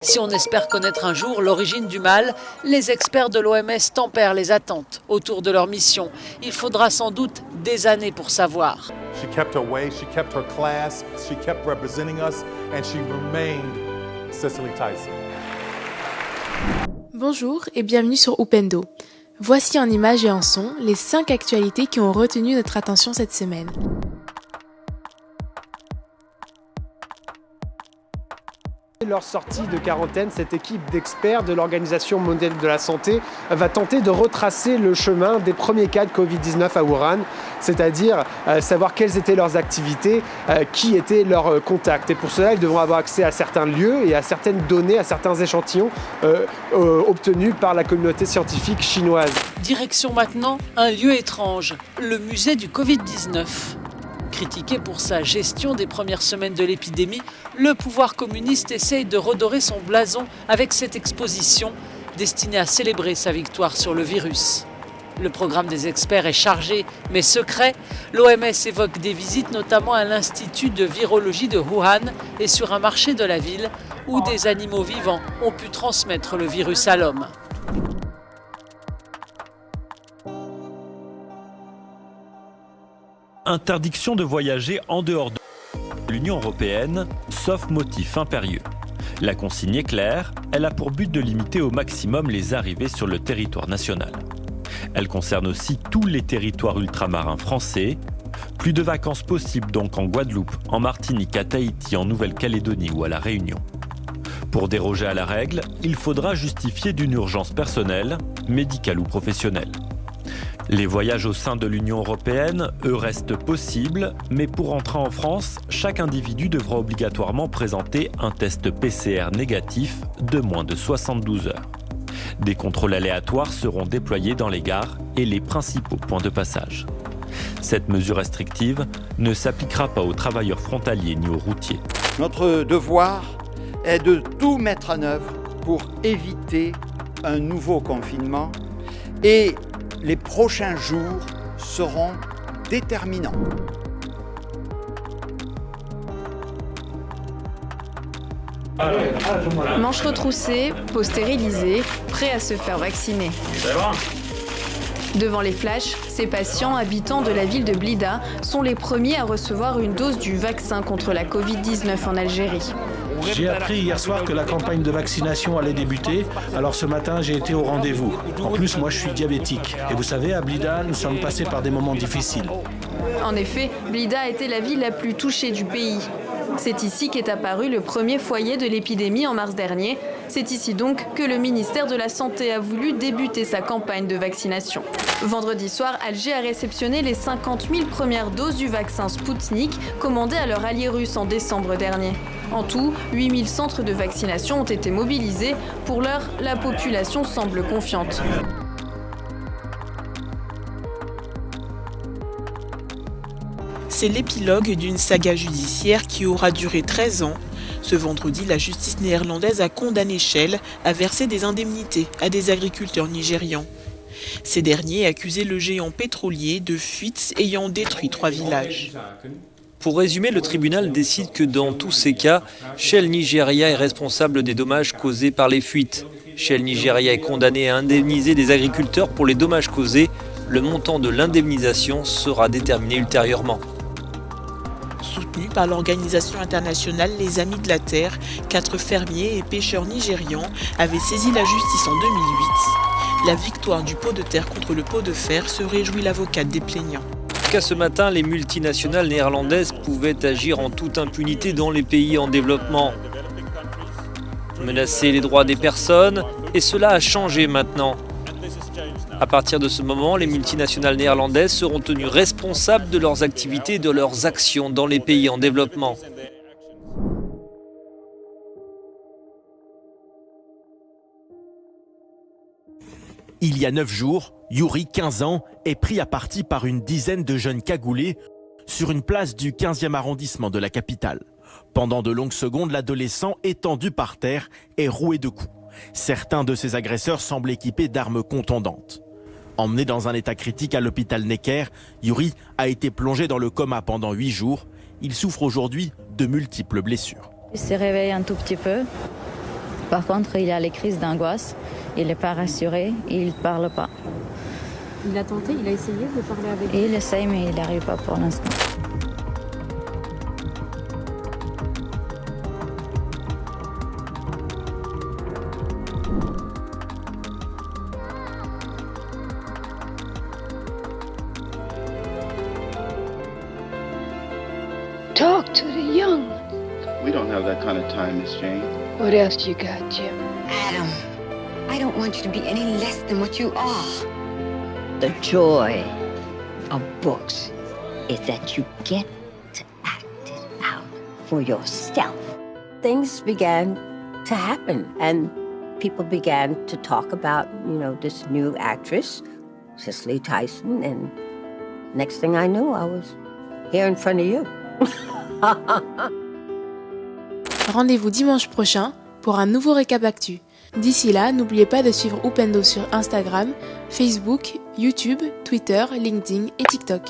Si on espère connaître un jour l'origine du mal, les experts de l'OMS tempèrent les attentes autour de leur mission. Il faudra sans doute des années pour savoir. She kept her way, she kept her class, she kept representing us, and she remained Cicely Tyson. Bonjour et bienvenue sur Upendo. Voici en images et en son les 5 actualités qui ont retenu notre attention cette semaine. Leur sortie de quarantaine, cette équipe d'experts de l'Organisation mondiale de la santé va tenter de retracer le chemin des premiers cas de Covid-19 à Wuhan, c'est-à-dire savoir quelles étaient leurs activités, qui étaient leurs contacts. Et pour cela, ils devront avoir accès à certains lieux et à certaines données, à certains échantillons obtenus par la communauté scientifique chinoise. Direction maintenant un lieu étrange, le musée du Covid-19. Critiqué pour sa gestion des premières semaines de l'épidémie, le pouvoir communiste essaye de redorer son blason avec cette exposition destinée à célébrer sa victoire sur le virus. Le programme des experts est chargé mais secret. L'OMS évoque des visites notamment à l'Institut de virologie de Wuhan et sur un marché de la ville où des animaux vivants ont pu transmettre le virus à l'homme. Interdiction de voyager en dehors de l'Union européenne, sauf motif impérieux. La consigne est claire, elle a pour but de limiter au maximum les arrivées sur le territoire national. Elle concerne aussi tous les territoires ultramarins français. Plus de vacances possibles donc en Guadeloupe, en Martinique, à Tahiti, en Nouvelle-Calédonie ou à La Réunion. Pour déroger à la règle, il faudra justifier d'une urgence personnelle, médicale ou professionnelle. Les voyages au sein de l'Union européenne, eux, restent possibles, mais pour entrer en France, chaque individu devra obligatoirement présenter un test PCR négatif de moins de 72 heures. Des contrôles aléatoires seront déployés dans les gares et les principaux points de passage. Cette mesure restrictive ne s'appliquera pas aux travailleurs frontaliers ni aux routiers. Notre devoir est de tout mettre en œuvre pour éviter un nouveau confinement et les prochains jours seront déterminants. Manches retroussées, peau stérilisée, prêts à se faire vacciner. Devant les flashs, ces patients habitants de la ville de Blida sont les premiers à recevoir une dose du vaccin contre la Covid-19 en Algérie. J'ai appris hier soir que la campagne de vaccination allait débuter, alors ce matin j'ai été au rendez-vous. En plus, moi je suis diabétique. Et vous savez, à Blida, nous sommes passés par des moments difficiles. En effet, Blida a été la ville la plus touchée du pays. C'est ici qu'est apparu le premier foyer de l'épidémie en mars dernier. C'est ici donc que le ministère de la Santé a voulu débuter sa campagne de vaccination. Vendredi soir, Alger a réceptionné les 50 000 premières doses du vaccin Spoutnik commandées à leur allié russe en décembre dernier. En tout, 8 000 centres de vaccination ont été mobilisés. Pour l'heure, la population semble confiante. C'est l'épilogue d'une saga judiciaire qui aura duré 13 ans. Ce vendredi, la justice néerlandaise a condamné Shell à verser des indemnités à des agriculteurs nigérians. Ces derniers accusaient le géant pétrolier de fuites ayant détruit 3 villages. Pour résumer, le tribunal décide que dans tous ces cas, Shell Nigeria est responsable des dommages causés par les fuites. Shell Nigeria est condamné à indemniser des agriculteurs pour les dommages causés. Le montant de l'indemnisation sera déterminé ultérieurement. Soutenus par l'organisation internationale Les Amis de la Terre, 4 fermiers et pêcheurs nigérians avaient saisi la justice en 2008. La victoire du pot de terre contre le pot de fer se réjouit l'avocate des plaignants. Jusqu'à ce matin, les multinationales néerlandaises pouvaient agir en toute impunité dans les pays en développement, menacer les droits des personnes, et cela a changé maintenant. À partir de ce moment, les multinationales néerlandaises seront tenues responsables de leurs activités et de leurs actions dans les pays en développement. Il y a 9 jours, Yuri, 15 ans, est pris à partie par une dizaine de jeunes cagoulés sur une place du 15e arrondissement de la capitale. Pendant de longues secondes, l'adolescent, étendu par terre, est roué de coups. Certains de ses agresseurs semblent équipés d'armes contondantes. Emmené dans un état critique à l'hôpital Necker, Yuri a été plongé dans le coma pendant 8 jours. Il souffre aujourd'hui de multiples blessures. Il se réveille un tout petit peu. Par contre, il a les crises d'angoisse, il n'est pas rassuré, il ne parle pas. Il a tenté, il a essayé de parler avec vous? Il essaye, mais il n'arrive pas pour l'instant. Talk to the young. We don't have that kind of time, Miss Jane. What else you got, Jim? Adam, I don't want you to be any less than what you are. The joy of books is that you get to act it out for yourself. Things began to happen, and people began to talk about, this new actress, Cicely Tyson, and next thing I knew, I was here in front of you. Rendez-vous dimanche prochain pour un nouveau récap actu. D'ici là, n'oubliez pas de suivre Upendo sur Instagram, Facebook, YouTube, Twitter, LinkedIn et TikTok.